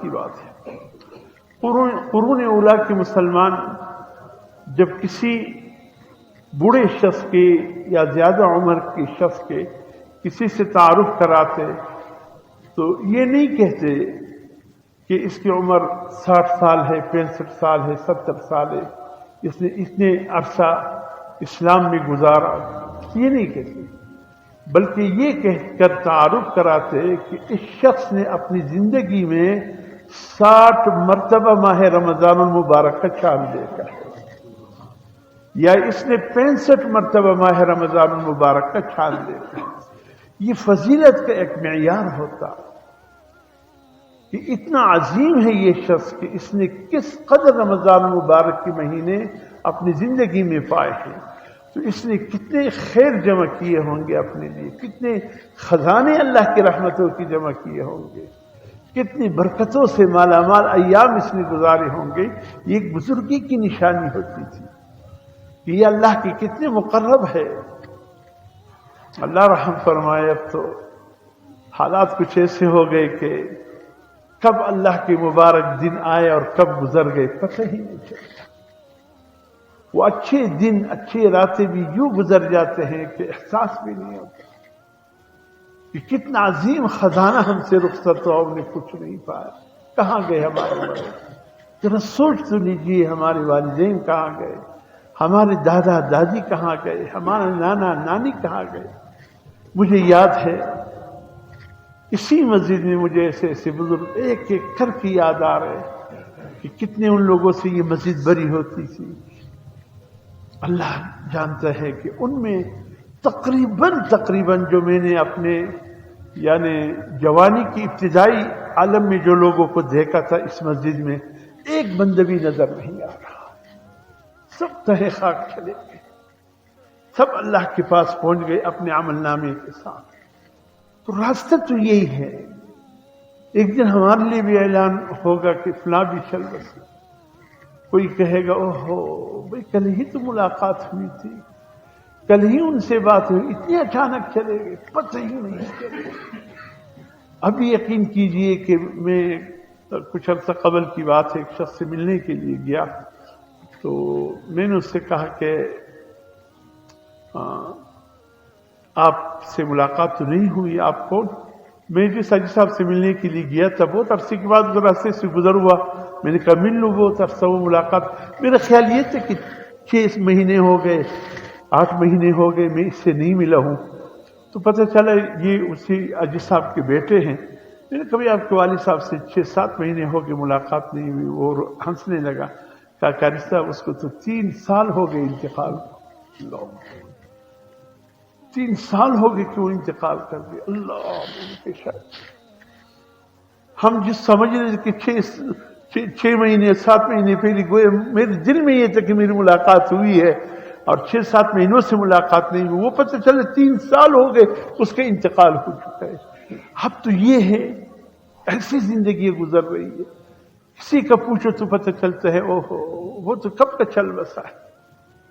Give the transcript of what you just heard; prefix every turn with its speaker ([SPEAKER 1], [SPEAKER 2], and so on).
[SPEAKER 1] کی بات ہے۔ قرون اولا کے مسلمان جب کسی بوڑھے شخص کے یا زیادہ عمر کے شخص کے کسی سے تعارف کراتے تو یہ نہیں کہتے کہ اس کی عمر 60 سال ہے، 65 سال ہے، 70 سال ہے، اس نے اتنے عرصہ اسلام میں گزارا، یہ نہیں کہتے، بلکہ یہ کہہ کر تعارف کراتے کہ اس شخص نے اپنی زندگی میں 60 مرتبہ ماہ رمضان المبارک کا چاند دیکھا ہے، یا اس نے 65 مرتبہ ماہ رمضان المبارک کا چاند دیکھا ہے۔ یہ فضیلت کا ایک معیار ہوتا کہ اتنا عظیم ہے یہ شخص کہ اس نے کس قدر رمضان المبارک کے مہینے اپنی زندگی میں پائے ہیں، تو اس نے کتنے خیر جمع کیے ہوں گے اپنے لیے، کتنے خزانے اللہ کی رحمتوں کی جمع کیے ہوں گے، کتنی برکتوں سے مالا مال ایام اس نے گزارے ہوں گے۔ یہ ایک بزرگی کی نشانی ہوتی تھی کہ یہ اللہ کی کتنے مقرب ہے۔ اللہ رحم فرمائے، اب تو حالات کچھ ایسے ہو گئے کہ کب اللہ کے مبارک دن آئے اور کب گزر گئے پتہ ہی نہیں چلتا۔ وہ اچھے دن، اچھے راتیں بھی یوں گزر جاتے ہیں کہ احساس بھی نہیں ہوتا کہ کتنا عظیم خزانہ ہم سے رخصت ہوا، ہم نے کچھ نہیں پایا۔ کہاں گئے ہمارے والد؟ ذرا سوچ تو لیجیے، ہمارے والدین کہاں گئے، ہمارے دادا دادی کہاں گئے، ہمارے نانا نانی کہاں گئے۔ مجھے یاد ہے اسی مسجد میں مجھے ایسے ایسے بزرگ ایک ایک کر کے یاد آ رہے کہ کتنے ان لوگوں سے یہ مسجد بری ہوتی تھی۔ اللہ جانتا ہے کہ ان میں تقریباً جو میں نے اپنے یعنی جوانی کی ابتدائی عالم میں جو لوگوں کو دیکھا تھا اس مسجد میں، ایک بندہ بھی نظر نہیں آ رہا، سب تہے خاک چلے گئے، سب اللہ کے پاس پہنچ گئے اپنے عمل نامے کے ساتھ۔ تو راستہ تو یہی ہے، ایک دن ہمارے لیے بھی اعلان ہوگا کہ فلاں بھی چل بسے، کوئی کہے گا اوہو بھائی کل ہی تو ملاقات ہوئی تھی، کل ہی ان سے بات ہوئی، اتنے اچانک چلے گئے، پتہ ہی نہیں چلے۔ ابھی یقین کیجئے کہ میں کچھ عرصہ قبل کی بات ہے، ایک شخص سے ملنے کے لیے گیا تو میں نے اس سے کہا کہ آپ سے ملاقات تو نہیں ہوئی، آپ کون؟ میں جس حاجی صاحب سے ملنے کے لیے گیا تھا، بہت عرصے کے بعد راستے سے گزر ہوا، میں نے کہا مل لوں، بہت عرصہ وہ ملاقات۔ میرا خیال یہ تھا کہ 6 مہینے ہو گئے، 8 مہینے ہو گئے میں اس سے نہیں ملا ہوں، تو پتہ چلا یہ اسی حاجی صاحب کے بیٹے ہیں۔ میں نے کبھی آپ کے والد صاحب سے 6-7 مہینے ہو گئے ملاقات نہیں ہوئی۔ وہ ہنسنے لگا، کہا قاری صاحب اس کو تو 3 سال ہو گئے انتقال کو۔ 3 سال ہو گئے کہ وہ انتقال کر گئے۔ اللہ، ہم جس سمجھ رہے کہ 6 مہینے 7 مہینے پہلے گوئے، میرے دل میں یہ تھا کہ میری ملاقات ہوئی ہے اور 6-7 مہینوں سے ملاقات نہیں ہوئی، وہ پتہ چلے 3 سال ہو گئے اس کا انتقال ہو چکا ہے۔ اب تو یہ ہے، ایسی زندگی گزر رہی ہے، کسی کا پوچھو تو پتہ چلتا ہے اوہو وہ تو کب کا چل بسا ہے۔